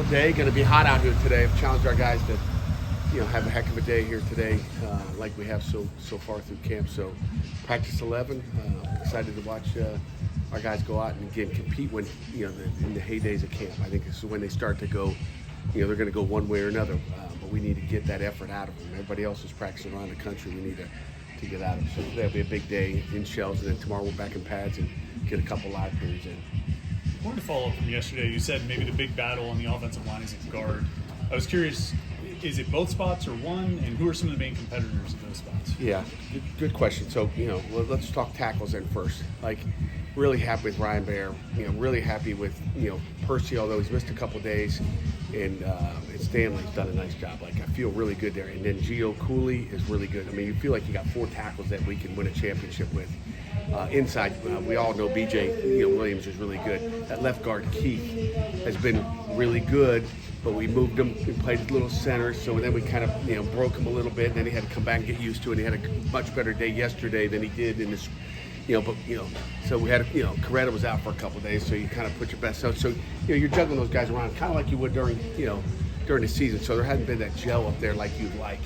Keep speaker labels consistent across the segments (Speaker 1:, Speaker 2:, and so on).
Speaker 1: Day. Going to be hot out here today. I've challenged our guys to, have a heck of a day here today, like we have so far through camp. So, practice 11. Excited to watch our guys go out and again compete when in the heydays of camp. I think this is when they start to go. They're going to go one way or another. But we need to get that effort out of them. Everybody else is practicing around the country. We need to get out of them. So that'll be a big day in shells, and then tomorrow we're back in pads and get a couple live periods in.
Speaker 2: I wanted to follow up from yesterday. You said maybe the big battle on the offensive line is at guard. I was curious, is it both spots or one? And who are some of the main competitors at those spots?
Speaker 1: Yeah, good question. So, let's talk tackles then first. Really happy with Ryan Baer. Really happy with, Percy, although he's missed a couple days. And Stanley's done a nice job. I feel really good there. And then Gio Cooley is really good. I mean, you feel like you got 4 tackles that we can win a championship with. Inside, we all know BJ Williams is really good. That left guard, Keith, has been really good, but we moved him. We played a little center, so then we kind of broke him a little bit, and then he had to come back and get used to it. He had a much better day yesterday than he did in this, so we had, Coretta was out for a couple of days, so you kind of put your best out. So, you're juggling those guys around kind of like you would during the season. So there hasn't been that gel up there like you'd like.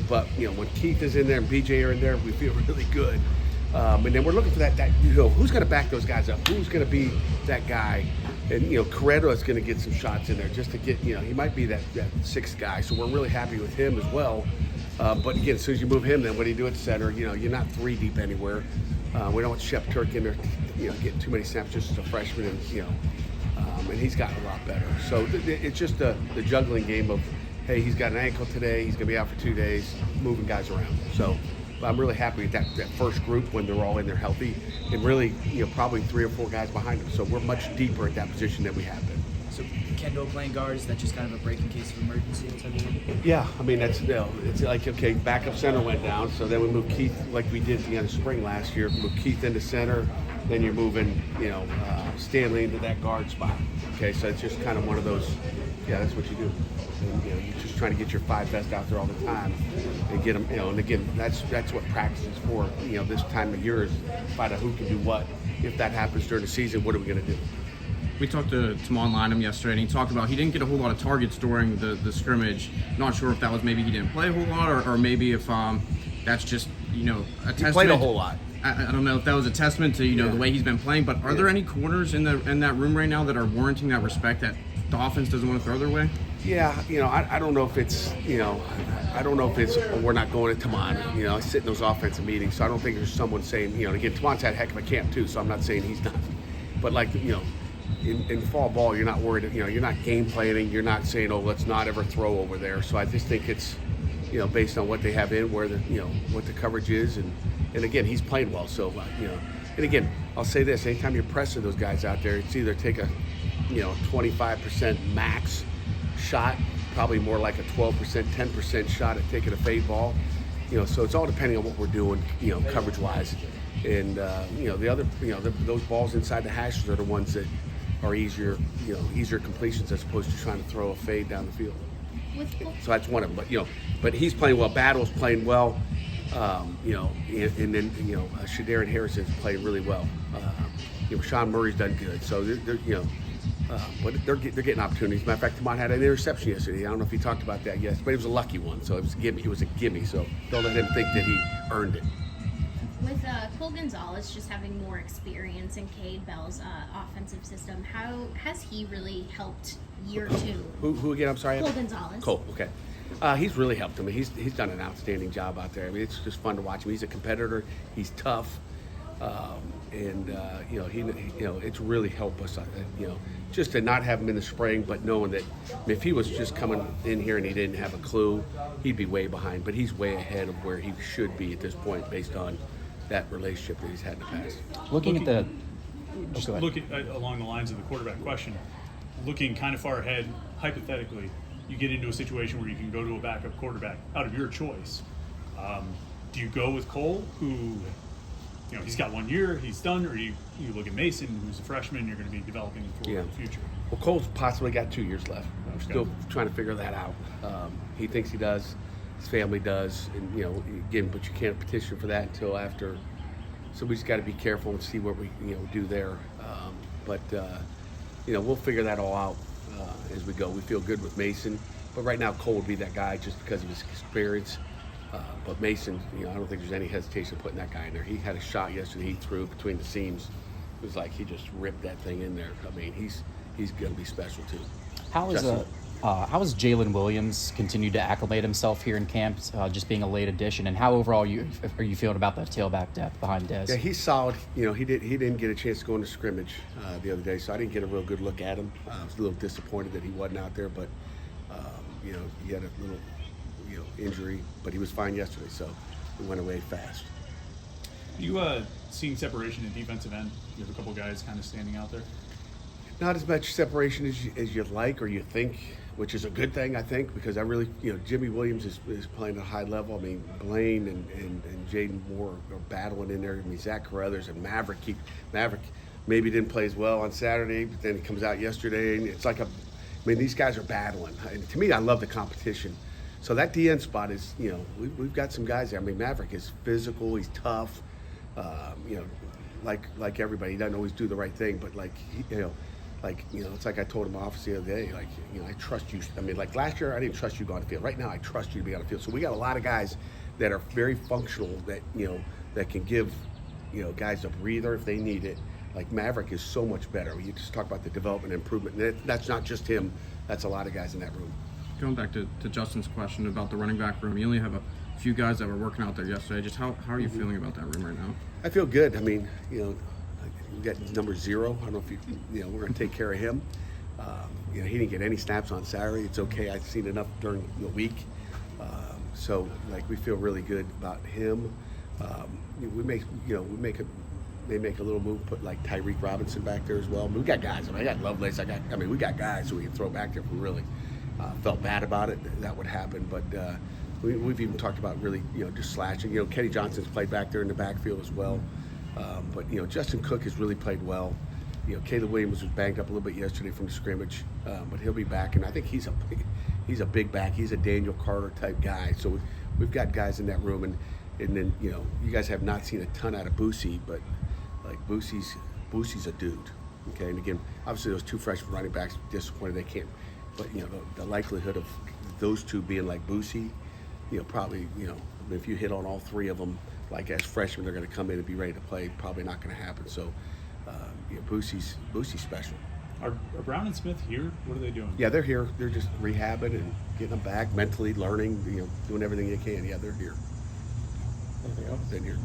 Speaker 1: But, when Keith is in there and BJ are in there, we feel really good. And then we're looking for that who's going to back those guys up? Who's going to be that guy? And, Coretta is going to get some shots in there just to get, he might be that 6th guy. So we're really happy with him as well. But again, as soon as you move him, then what do you do at center? You're not 3 deep anywhere. We don't want Shep Turk in there, getting too many snaps just as a freshman. And he's gotten a lot better. So it's just the juggling game of, hey, he's got an ankle today. He's going to be out for 2 days, moving guys around. So I'm really happy with that first group when they're all in there healthy, and really, probably 3 or 4 guys behind them. So we're much deeper at that position than we have been.
Speaker 3: So Kendall playing guard, is that just kind of a break in case of emergency?
Speaker 1: Yeah, I mean, it's like, okay, backup center went down, so then we moved Keith like we did at the end of spring last year. Move Keith into center, then you're moving, Stanley into that guard spot. Okay, so it's just kind of one of those, that's what you do. And, you're just trying to get your 5 best out there all the time and get them, and again, that's what practice is for. This time of year is find out who can do what. If that happens during the season, what are we going to do?
Speaker 4: We talked to Tamon Lynham yesterday, and he talked about he didn't get a whole lot of targets during the scrimmage. Not sure if that was maybe he didn't play a whole lot, or maybe if that's just a testament.
Speaker 1: He played a whole lot.
Speaker 4: I don't know if that was a testament to the way he's been playing. But are there any corners in that room right now that are warranting that respect that the offense doesn't want to throw their way?
Speaker 1: Yeah, I don't know if it's I don't know if it's we're not going to Tamon. I sit in those offensive meetings, so I don't think there's someone saying again, Tamon's had a heck of a camp too, so I'm not saying he's not. But in fall ball, you're not worried. You're not game planning. You're not saying, oh, let's not ever throw over there. So I just think it's, based on what they have in, where the, what the coverage is, and again, he's playing well. So and again, I'll say this: anytime you're pressing those guys out there, it's either take a, 25% max shot, probably more like a 12%, 10% shot at taking a fade ball. So it's all depending on what we're doing, coverage-wise. And the other, those balls inside the hashes are the ones that are easier completions as opposed to trying to throw a fade down the field. So that's one of them. But he's playing well. Battle's playing well. And then Shadarian Harrison's playing really well. Sean Murray's done good. So but they're getting opportunities. Matter of fact, Tamon had an interception yesterday. I don't know if he talked about that yet, but it was a lucky one. So it was a gimme. It was a gimme. So don't let him think that he earned it.
Speaker 5: With Cole Gonzalez just having more experience in Cade Bell's offensive system, how has he really helped year 2?
Speaker 1: Who again? I'm sorry.
Speaker 5: Cole Gonzalez.
Speaker 1: Cole. Okay. He's really helped him. He's done an outstanding job out there. I mean, it's just fun to watch him. He's a competitor. He's tough, and it's really helped us. Just to not have him in the spring, but knowing that if he was just coming in here and he didn't have a clue, he'd be way behind. But he's way ahead of where he should be at this point, based on that relationship that he's had in the past.
Speaker 6: Looking
Speaker 2: along the lines of the quarterback question, looking kind of far ahead, hypothetically, you get into a situation where you can go to a backup quarterback out of your choice. Do you go with Cole, who, he's got 1 year, he's done, or you look at Mason, who's a freshman, you're going to be developing for the future?
Speaker 1: Well, Cole's possibly got 2 years left. We're still trying to figure that out. He thinks he does. His family does, and again, but you can't petition for that until after. So we just got to be careful and see what we do there. But we'll figure that all out as we go. We feel good with Mason, but right now Cole would be that guy just because of his experience. But Mason, I don't think there's any hesitation putting that guy in there. He had a shot yesterday he threw between the seams. It was like he just ripped that thing in there. I mean, he's going to be special too.
Speaker 6: How has Jaylen Williams continued to acclimate himself here in camp, just being a late addition, and how overall are you feeling about that tailback depth behind Dez?
Speaker 1: Yeah, he's solid. He didn't get a chance to go into scrimmage the other day, so I didn't get a real good look at him. I was a little disappointed that he wasn't out there, but he had a little injury, but he was fine yesterday, so it went away fast.
Speaker 2: You seeing separation in defensive end? You have a couple guys kind of standing out there.
Speaker 1: Not as much separation as you'd like or you think, which is a good thing, I think, because I really, Jimmy Williams is playing at a high level. I mean, Blaine and Jaden Moore are battling in there. I mean, Zach Carruthers and Maverick maybe didn't play as well on Saturday, but then he comes out yesterday, and it's like these guys are battling. And to me, I love the competition. So that DN spot is, we've got some guys there. I mean, Maverick is physical, he's tough, like everybody. He doesn't always do the right thing, but it's like I told him office the other day, I trust you. I mean, like last year, I didn't trust you to go on the field. Right now, I trust you to be on the field. So we got a lot of guys that are very functional that can give, guys a breather if they need it. Like Maverick is so much better. You just talk about the development and improvement. And that's not just him. That's a lot of guys in that room.
Speaker 4: Going back to Justin's question about the running back room, you only have a few guys that were working out there yesterday. Just how are you feeling about that room right now?
Speaker 1: I feel good. I mean, we got number 0. I don't know if we're going to take care of him. He didn't get any snaps on Saturday. It's okay. I've seen enough during the week. So we feel really good about him. We may make a little move, put like Tyreek Robinson back there as well. We got guys. I got Lovelace. We got guys who we can throw back there if we really felt bad about it. That would happen. But we've even talked about really, just slashing. Kenny Johnson's played back there in the backfield as well. But Justin Cook has really played well. Caleb Williams was banged up a little bit yesterday from the scrimmage, but he'll be back. And I think he's a big back. He's a Daniel Carter type guy. So we've got guys in that room. And then you guys have not seen a ton out of Boosie, but Boosie's a dude. Okay, and again, obviously those 2 freshman running backs disappointed they can't. But the likelihood of those 2 being like Boosie, probably if you hit on all 3 of them, like as freshmen, they're going to come in and be ready to play. Probably not going to happen. So, Boosie's special.
Speaker 2: Are Brown and Smith here? What are they doing?
Speaker 1: Yeah, they're here. They're just rehabbing and getting them back, mentally learning. Doing everything they can. Yeah, they're here.
Speaker 6: Anything else?
Speaker 1: Been here.